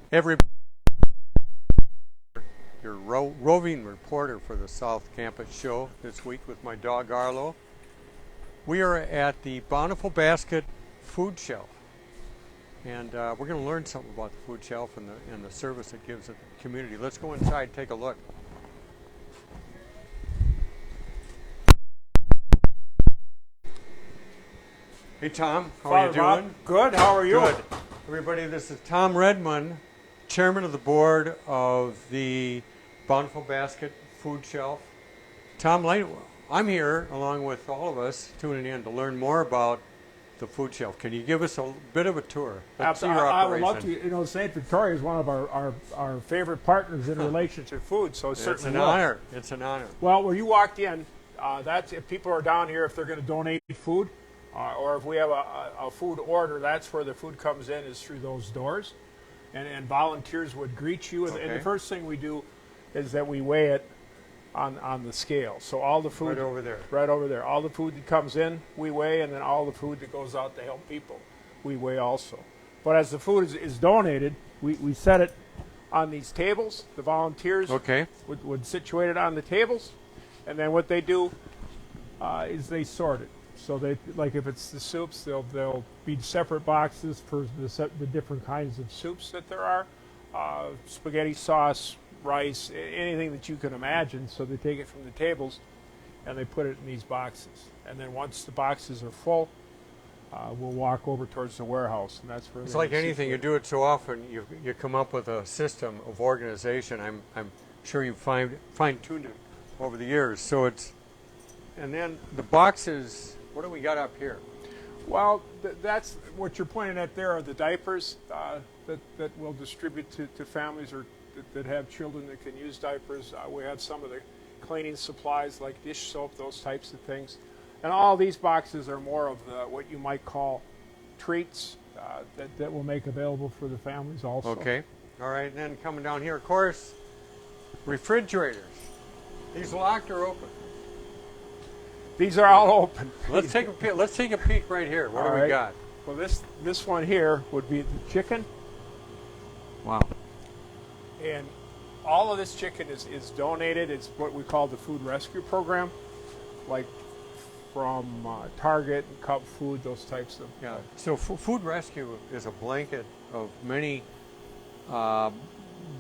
Every your roving reporter for the South Campus show this week with my dog Arlo. We are at the Bountiful Basket food shelf, and we're going to learn something about the food shelf and the service it gives the community. Let's go inside and take a look. Hey Tom, how are you doing? Bob. Good, how are you? Good. Everybody, this is Tom Redmond, Chairman of the Board of the Bountiful Basket Food Shelf. Tom, I'm here along with all of us tuning in to learn more about the food shelf. Can you give us a bit of a tour? Absolutely. I would love to. You know, St. Victoria is one of our favorite partners in relation to food, so it's certainly an honor. It's an honor. Well, when you walked in, that's if people are down here, if they're going to donate food, or if we have a food order, that's where the food comes in, is through those doors. And volunteers would greet you. Okay. And the first thing we do is that we weigh it on the scale. So all the food... Right over there. Right over there. All the food that comes in, we weigh, and then all the food that goes out to help people, we weigh also. But as the food is donated, we set it on these tables. The volunteers would situate it on the tables. And then what they do is they sort it. So they, like if it's the soups, they'll be separate boxes for the different kinds of soups that there are, spaghetti sauce, rice, anything that you can imagine. So they take it from the tables and they put it in these boxes. And then once the boxes are full, we'll walk over towards the warehouse, and that's where it's like anything. You do it so often, you come up with a system of organization. I'm sure you fine-tuned it over the years. So it's, and then the boxes. What do we got up here? Well, that's what you're pointing at. There are the diapers that we'll distribute to families or that have children that can use diapers. We have some of the cleaning supplies like dish soap, those types of things. And all these boxes are more of what you might call treats that we'll make available for the families also. Okay. All right. And then coming down here, of course, refrigerators. These locked or open? These are all open. Let's take a peek right here. What do we got? Well, this one here would be the chicken. Wow. And all of this chicken is donated. It's what we call the food rescue program, like from Target and Cub Food, those types of. Yeah. So food rescue is a blanket of many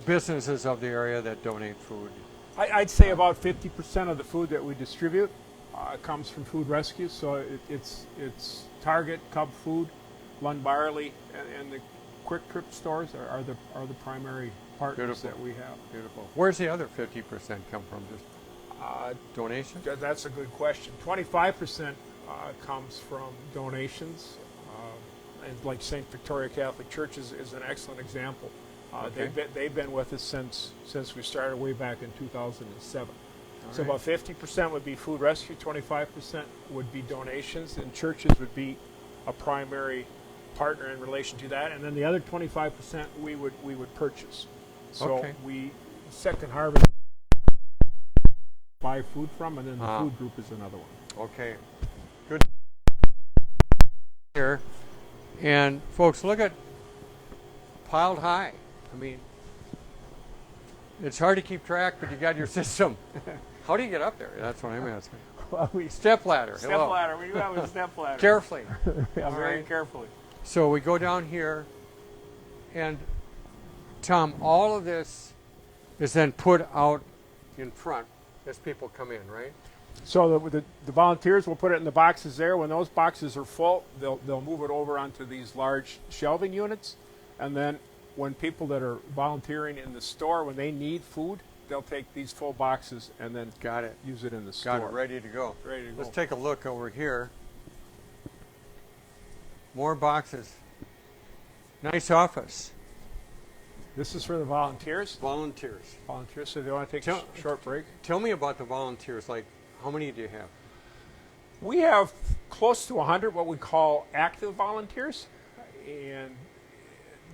businesses of the area that donate food. I'd say about 50% of the food that we distribute comes from food rescue. So it's Target, Cub Food, Lund Barley, and the Quick Trip stores are the primary partners that we have. Beautiful. Where's the other 50% come from? Just donations? That's a good question. 25% comes from donations, and like St. Victoria Catholic Church is an excellent example. They've been with us since we started way back in 2007. So about 50% would be food rescue, 25% would be donations, and churches would be a primary partner in relation to that. And then the other 25% we would purchase. So we second harvest buy food from, and then the food group is another one. Okay, good. Here, and folks, look at piled high. I mean, it's hard to keep track, but you got your system. How do you get up there? That's what I'm asking. Well, step ladder. Step ladder. We do have a step ladder. Carefully. Yeah, very carefully. So we go down here, and Tom, all of this is then put out in front as people come in, right? So the volunteers will put it in the boxes there. When those boxes are full, they'll move it over onto these large shelving units, and then when people that are volunteering in the store, when they need food, they'll take these full boxes and then use it in the store. Got it, ready to go. Ready to go. Let's take a look over here. More boxes. Nice office. This is for the volunteers? Volunteers. Volunteers, so they want to take a short break? Tell me about the volunteers. Like, how many do you have? We have close to 100 what we call active volunteers. And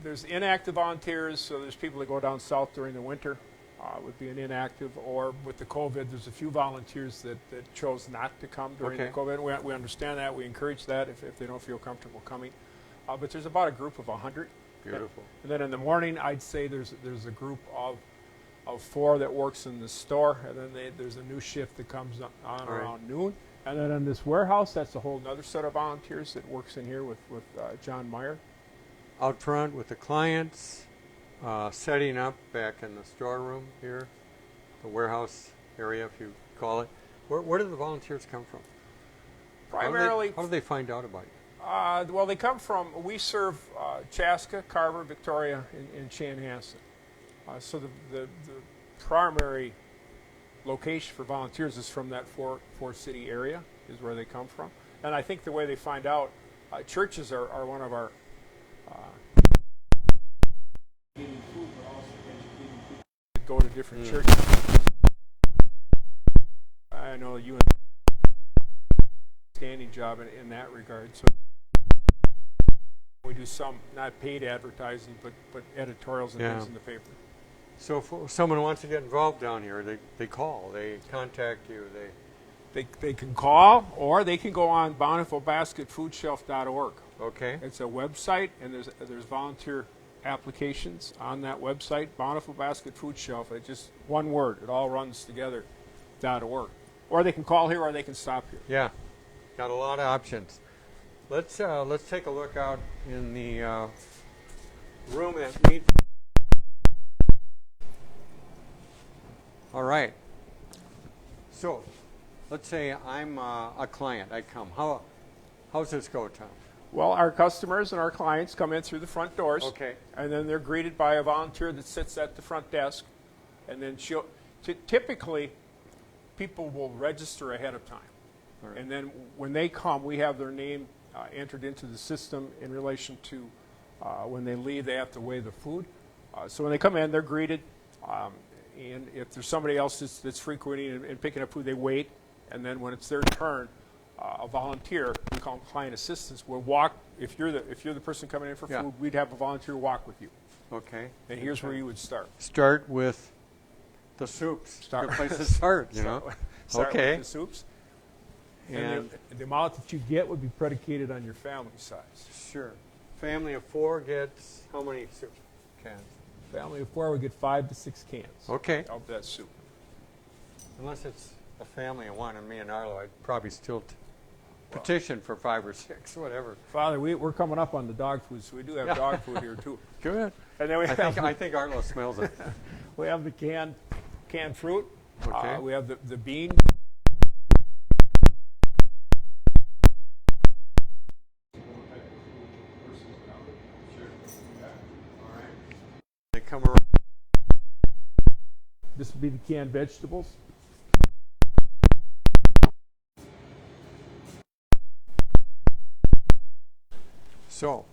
there's inactive volunteers, so there's people that go down south during the winter. Would be an inactive, or with the COVID, there's a few volunteers that chose not to come during the COVID. We understand that. We encourage that if they don't feel comfortable coming. But there's about a group of 100 Beautiful. And then in the morning, I'd say there's a group of 4 that works in the store, and then there's a new shift that comes on around noon. And then in this warehouse, that's a whole other set of volunteers that works in here with John Meyer. Out front with the clients, setting up back in the storeroom here, the warehouse area, if you call it. Where do the volunteers come from? Primarily, how do they find out about you? well, they come from, we serve Chaska, Carver, Victoria, and Chanhassen. So the primary location for volunteers is from that four-city area, is where they come from. And I think the way they find out, churches are one of our getting food, but also educating people that go to different churches. I know you and standing job in that regard. So we do some, not paid advertising, but editorials and things in the paper. So if someone wants to get involved down here, they call, they contact you, They can call, or they can go on bountifulbasketfoodshelf.org. Okay. It's a website, and there's volunteer applications on that website, Bountiful Basket Food Shelf. It's just one word. It all runs together, .org. Or they can call here, or they can stop here. Yeah, got a lot of options. Let's take a look out in the room that meets. All right. So, let's say I'm a client. I come. How's this go, Tom? Well, our customers and our clients come in through the front doors. Okay. And then they're greeted by a volunteer that sits at the front desk. And then typically, people will register ahead of time. Right. And then when they come, we have their name entered into the system in relation to when they leave, they have to weigh the food. So when they come in, they're greeted. And if there's somebody else that's frequenting and picking up food, they wait. And then when it's their turn, a volunteer, we call them client assistants, will walk. If you're the person coming in for food, we'd have a volunteer walk with you. Okay. And here's where you would start. Start with the soups. Good place to start, you know. Start Okay. with the soups. And the amount that you get would be predicated on your family size. Sure. Family of 4 gets how many soup cans? Family of 4 would get 5 to 6 cans. Okay. Of that soup. Unless it's a family of 1 and me and Arlo, I'd probably still petition for 5 or 6, whatever. Father, we're coming up on the dog food, so we do have dog food here too. Good. And then I think Arlo smells it. We have the canned fruit. Okay. We have the bean. They come around. This would be the canned vegetables. So,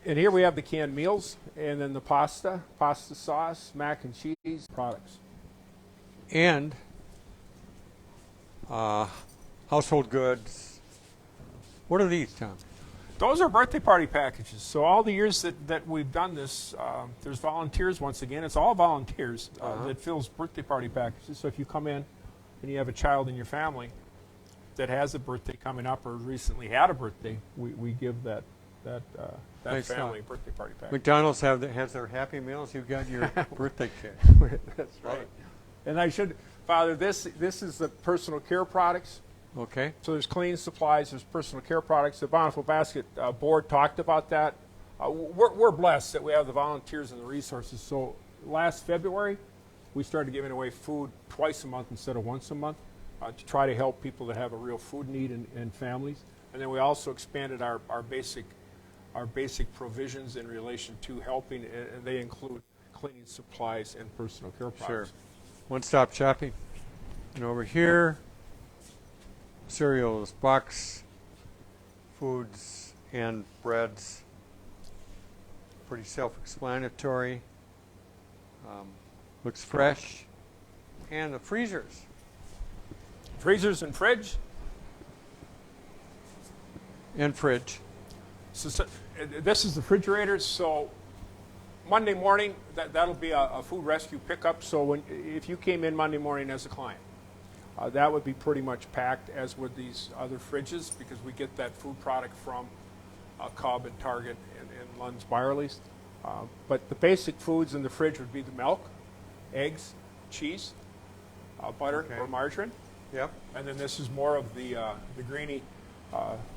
And here we have the canned meals, and then the pasta sauce, mac and cheese products. and household goods. What are these, Tom? Those are birthday party packages. So all the years that we've done this, there's volunteers once again. It's all volunteers that fills birthday party packages. So if you come in and you have a child in your family that has a birthday coming up or recently had a birthday, we give that Nice family stuff. birthday party package. McDonald's has their Happy Meals. You've got your birthday cake. That's right. And I should, Father, this is the personal care products. Okay. So there's cleaning supplies, there's personal care products. The Bountiful Basket board talked about that. We're blessed that we have the volunteers and the resources. So last February, we started giving away food twice a month instead of once a month to try to help people that have a real food need and families. And then we also expanded our basic provisions in relation to helping, and they include cleaning supplies and personal care products. Sure. One-stop shopping. And over here, cereals, box foods, and breads. Pretty self-explanatory. Looks fresh. And the freezers. Freezers and fridge. And fridge. So this is the refrigerator. So Monday morning, that'll be a food rescue pickup. So if you came in Monday morning as a client, that would be pretty much packed, as would these other fridges, because we get that food product from Cub and Target and Lund's Byerly's. But the basic foods in the fridge would be the milk, eggs, cheese, butter Okay. or margarine. Yep. And then this is more of the greeny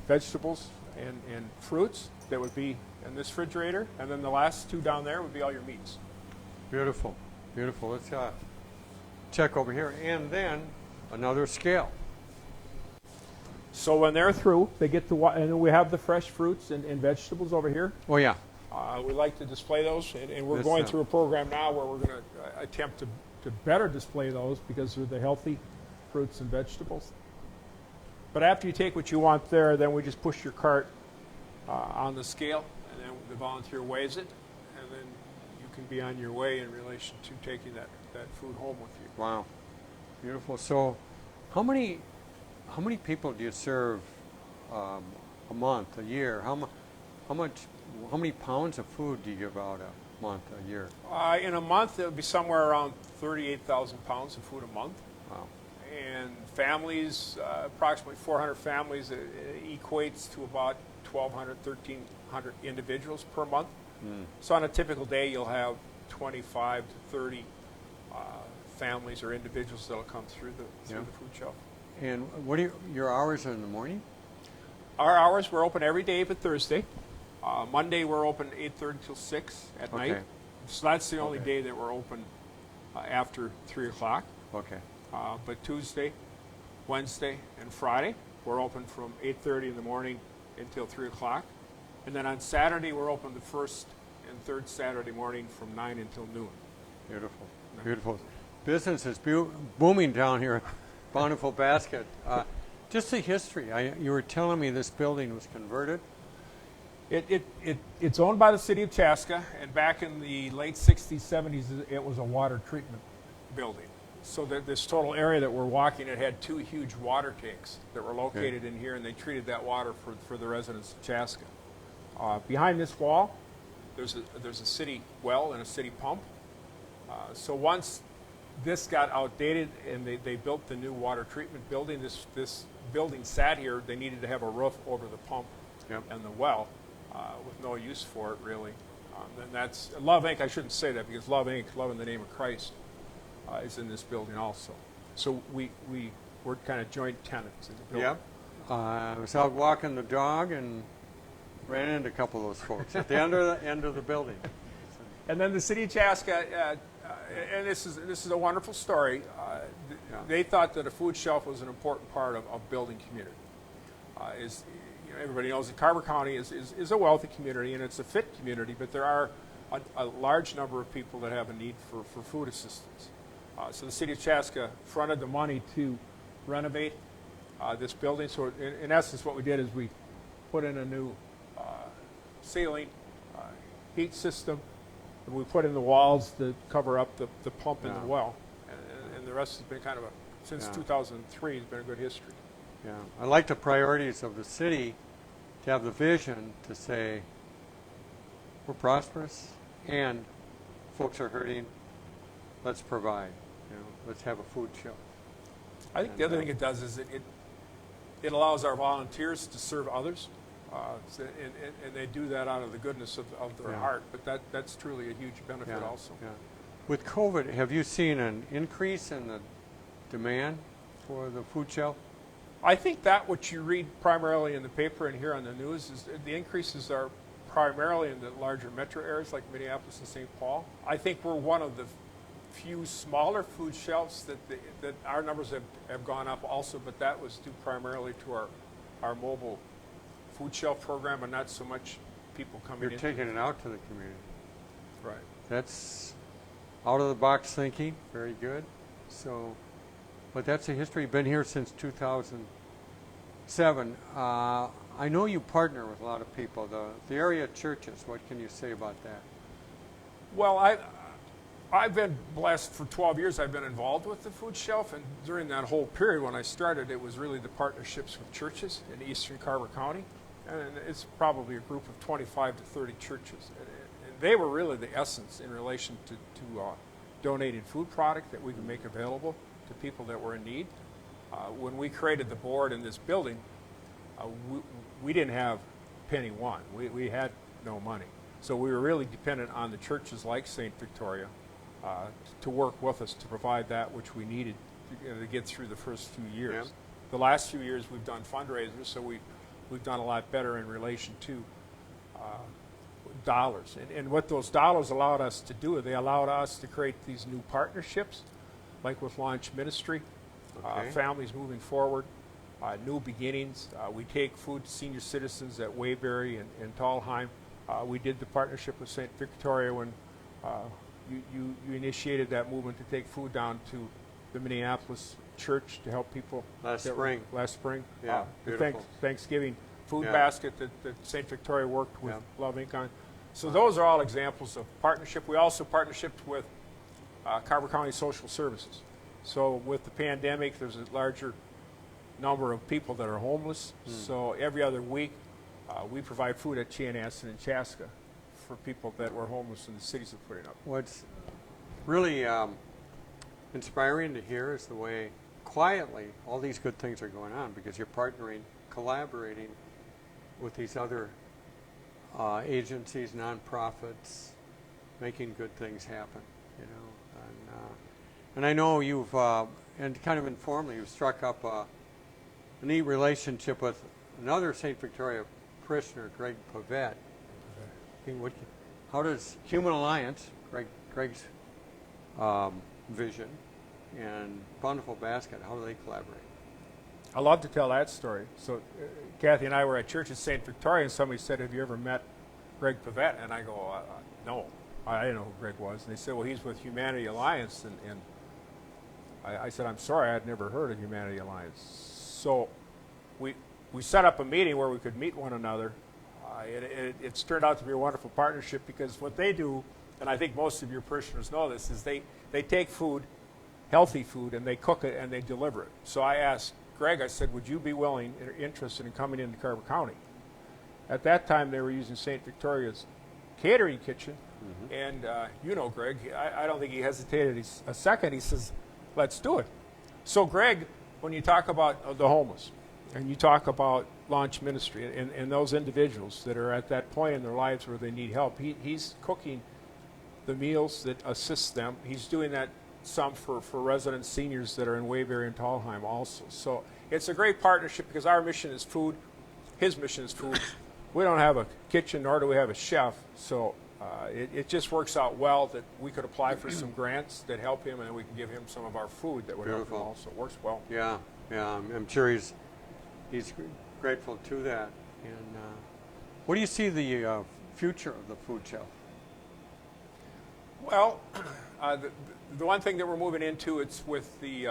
vegetables and fruits that would be in this refrigerator. And then the last two down there would be all your meats. Beautiful. Beautiful. Let's check over here. And then another scale. So when they're through, they get to, and then we have the fresh fruits and vegetables over here. Oh, yeah. We like to display those, and we're This, going through a program now where we're going to attempt to better display those because they're the healthy fruits and vegetables. But after you take what you want there, then we just push your cart on the scale, and then the volunteer weighs it, and then you can be on your way in relation to taking that food home with you. Wow. Beautiful. So how many people do you serve a month, a year? How many pounds of food do you give out a month, a year? In a month, it would be somewhere around 38,000 pounds of food a month. Wow. And families, approximately 400 families, equates to about 1,200, 1,300 individuals per month. So on a typical day, you'll have 25 to 30 families or individuals that'll come through the food shelf. And what are your hours in the morning? Our hours, we're open every day but Thursday. Monday, we're open 8:30 till 6 at night. So that's the only day that we're open after 3 o'clock. Okay. But Tuesday, Wednesday, and Friday, we're open from 8:30 in the morning until 3 o'clock. And then on Saturday, we're open the first and third Saturday morning from 9 until noon. Beautiful. Beautiful. Business is booming down here at Bountiful Basket. Just the history. You were telling me this building was converted. It's owned by the city of Chaska, and back in the late 60s, 70s, it was a water treatment building. So that this total area that we're walking, it had two huge water tanks that were located in here, and they treated that water for the residents of Chaska. Behind this wall, there's a city well and a city pump. So once this got outdated and they built the new water treatment building, this building sat here. They needed to have a roof over the pump and the well with no use for it, really. Then that's Love Inc. I shouldn't say that because Love Inc., Love in the Name of Christ, is in this building also. So we're kind of joint tenants in the building. Yep. I was out walking the dog and ran into a couple of those folks at the end of the building. And then the city of Chaska, and this is a wonderful story. They thought that a food shelf was an important part of building community. Everybody knows that Carver County is a wealthy community and it's a fit community, but there are a large number of people that have a need for food assistance. So the city of Chaska fronted the money to renovate this building. So in essence, what we did is we put in a new ceiling, heat system, and we put in the walls to cover up the pump in the well. And the rest has been kind of since 2003, has been a good history. Yeah, I like the priorities of the city to have the vision to say we're prosperous and folks are hurting. Let's provide. Let's have a food shelf. I think the other thing it does is it allows our volunteers to serve others, and they do that out of the goodness of their heart. But that's truly a huge benefit also. Yeah. With COVID, have you seen an increase in the demand for the food shelf? I think that what you read primarily in the paper and here on the news is the increases are primarily in the larger metro areas like Minneapolis and St. Paul. I think we're one of the few smaller food shelves that our numbers have gone up also, but that was due primarily to our mobile food shelf program and not so much people coming in. You're taking it out to the community. Right. That's out of the box thinking. Very good. So, but that's a history. You've been here since 2007. I know you partner with a lot of people. The area churches. What can you say about that? Well, I've been blessed for 12 years. I've been involved with the food shelf, and during that whole period when I started, it was really the partnerships with churches in eastern Carver County, and it's probably a group of 25 to 30 churches, and they were really the essence in relation to donating food product that we can make available to people that were in need. When we created the board in this building, we didn't have penny one. We had no money. So we were really dependent on the churches like St. Victoria to work with us to provide that which we needed to get through the first few years. Yeah. The last few years we've done fundraisers, so we've done a lot better in relation to dollars. And what those dollars allowed us to do, they allowed us to create these new partnerships, like with Launch Ministry, Okay. families moving forward, new beginnings. We take food to senior citizens at Waybury and Talheim. We did the partnership with St. Victoria when you initiated that movement to take food down to the Minneapolis church to help people. Last spring. Last spring. Yeah, The beautiful. Thanksgiving food Yeah. basket that St. Victoria worked with Yeah. Love Inc. on. So those are all examples of partnership. We also partnershiped with Carver County Social Services. So with the pandemic, there's a larger number of people that are homeless. So every other week, we provide food at Chanhassen and Chaska for people that were homeless in the cities of putting up. What's really inspiring to hear is the way quietly all these good things are going on, because you're partnering, collaborating with these other agencies, nonprofits, making good things happen. You know, and I know you've and kind of informally you've struck up a neat relationship with another St. Victoria parishioner, Greg Pavette. How does Human Alliance, Greg's vision, and Bountiful Basket, how do they collaborate? I love to tell that story. So Kathy and I were at church at St. Victoria, and somebody said, "Have you ever met Greg Pavette?" And I go, "No, I didn't know who Greg was." And they said, "Well, he's with Humanity Alliance." And I said, "I'm sorry, I'd never heard of Humanity Alliance." So we set up a meeting where we could meet one another. It's turned out to be a wonderful partnership, because what they do, and I think most of your parishioners know this, is they take food, healthy food, and they cook it and they deliver it. So I asked Greg, I said, "Would you be willing or interested in coming into Carver County?" At that time, they were using St. Victoria's catering kitchen, and you know Greg, I don't think he hesitated a second. He says, "Let's do it." So Greg, when you talk about the homeless, and you talk about Launch Ministry and those individuals that are at that point in their lives where they need help, he's cooking the meals that assist them. He's doing that some for resident seniors that are in Waybury and Talheim also. So it's a great partnership, because our mission is food, his mission is food. We don't have a kitchen, nor do we have a chef, so it just works out well that we could apply for some grants that help him, and then we can give him some of our food that would help him Beautiful. also. It works well. Yeah, I'm sure he's grateful to that. And what do you see the future of the food shelf? Well, the one thing that we're moving into, it's with the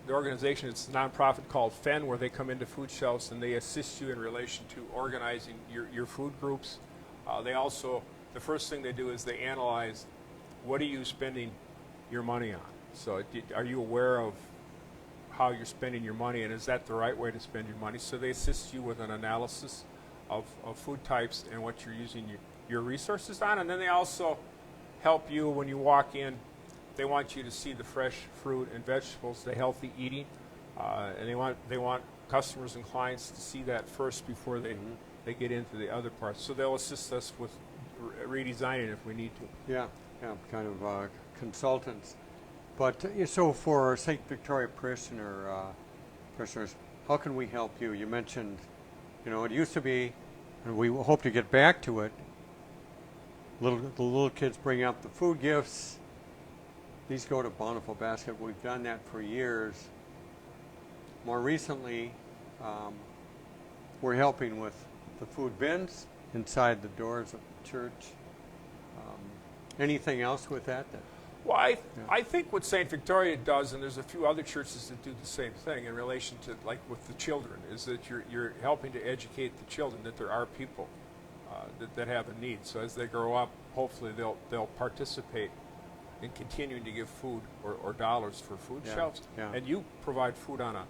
organization, it's a nonprofit called FEN, where they come into food shelves and they assist you in relation to organizing your food groups. They also, the first thing they do is they analyze, what are you spending your money on? So are you aware of how you're spending your money, and is that the right way to spend your money? So they assist you with an analysis of food types and what you're using your resources on, and then they also help you when you walk in. They want you to see the fresh fruit and vegetables, the healthy eating, and they want customers and clients to see that first before they get into the other parts. So they'll assist us with redesigning if we need to. Yeah, kind of consultants. But so for St. Victoria parishioners, how can we help you? You mentioned, it used to be, and we hope to get back to it, the little kids bring up the food gifts. These go to Bountiful Basket. We've done that for years. More recently, we're helping with the food bins inside the doors of the church. Anything else with that? Well, I think what St. Victoria does, and there's a few other churches that do the same thing in relation to, like with the children, is that you're helping to educate the children that there are people that have a need. So as they grow up, hopefully they'll participate in continuing to give food or dollars for food shelves. Yeah. And you provide food on a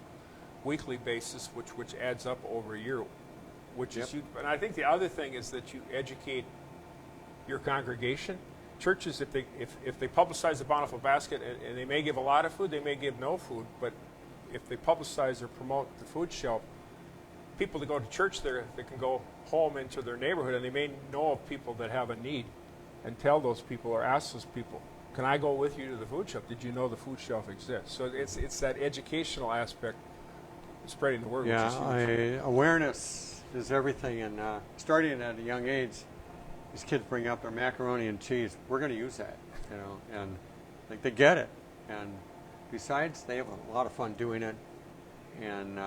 weekly basis, which adds up over a year, which is huge. And I think the other thing is that you educate your congregation. Churches, if they publicize the Bountiful Basket, and they may give a lot of food, they may give no food, but if they publicize or promote the food shelf, people that go to church there, they can go home into their neighborhood, and they may know of people that have a need, and tell those people or ask those people, can I go with you to the food shelf? Did you know the food shelf exists? So it's that educational aspect, spreading the word. Yeah, which is huge. awareness is everything, and starting at a young age, these kids bring up their macaroni and cheese. We're going to use that, and like they get it. And besides, they have a lot of fun doing it, and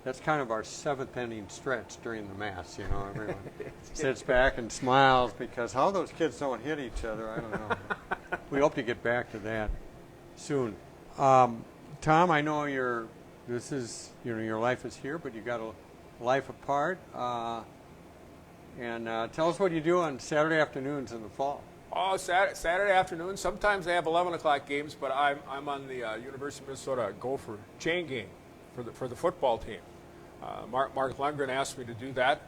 that's kind of our seventh inning stretch during the mass. Everyone sits back and smiles because how those kids don't hit each other, I don't know. We hope to get back to that soon. Tom, I know your life is here, but you got a life apart. And tell us what you do on Saturday afternoons in the fall. Oh, Saturday afternoon. Sometimes they have 11 o'clock games, but I'm on the University of Minnesota Gopher chain game for the football team. Mark Lundgren asked me to do that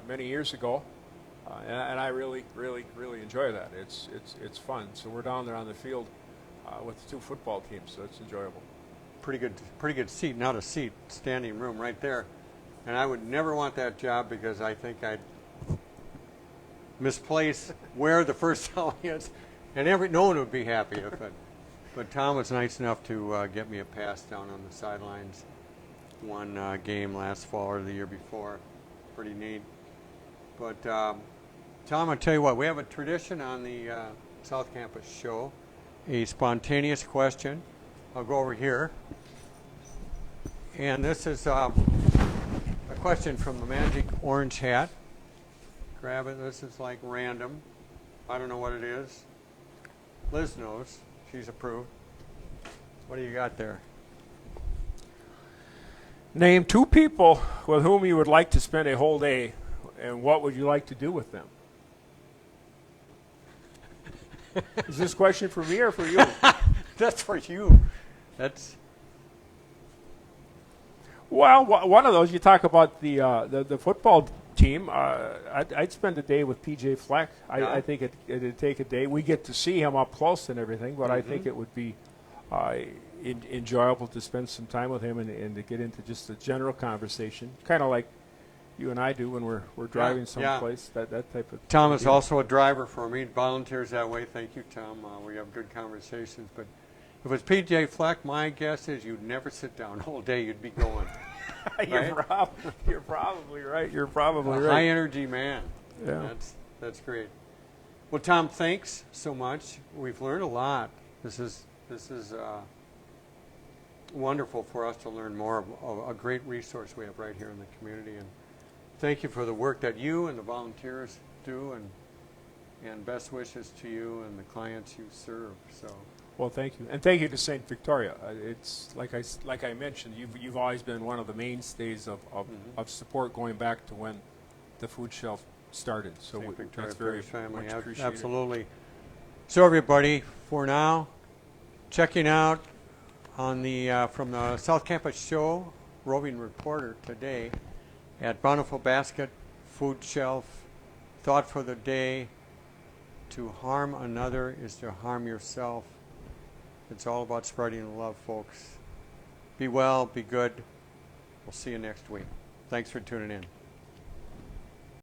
many years ago, and I really enjoy that. It's fun. So we're down there on the field with the two football teams, so it's enjoyable. Pretty good seat, not a seat, standing room right there. And I would never want that job because I think I'd misplace where the first down is, and no one would be happy if it. But Tom was nice enough to get me a pass down on the sidelines. One game last fall or the year before. Pretty neat. But Tom, I'll tell you what, we have a tradition on the South Campus show, a spontaneous question. I'll go over here. And this is a question from the Magic Orange Hat. Grab it. This is like random. I don't know what it is. Liz knows. She's approved. What do you got there? Name two people with whom you would like to spend a whole day, and what would you like to do with them? Is this question for me or for you? That's for you. That's. Well, one of those, you talk about the football team. I'd spend a day with PJ Fleck. I think it'd take a day. We get to see him up close and everything, but I think it would be enjoyable to spend some time with him and to get into just a general conversation, kind of like you and I do when we're driving someplace. That type of. Tom is also a driver for me. Volunteers that way. Thank you, Tom. We have good conversations. But if it's PJ Fleck, my guess is you'd never sit down all day. You'd be going. You're probably right. You're probably right. High energy man. Yeah. That's great. Well, Tom, thanks so much. We've learned a lot. This is wonderful for us to learn more of a great resource we have right here in the community. And thank you for the work that you and the volunteers do, and best wishes to you and the clients you serve. So. Well, thank you, and thank you to St. Victoria. It's like I mentioned, you've always been one of the mainstays of support going back to when the food shelf started. So St. Victoria that's very family, much appreciated. Absolutely. So everybody, for now, checking out on the from the South Campus show, roving reporter today at Bountiful Basket Food Shelf. Thought for the day: to harm another is to harm yourself. It's all about spreading the love, folks. Be well, be good. We'll see you next week. Thanks for tuning in.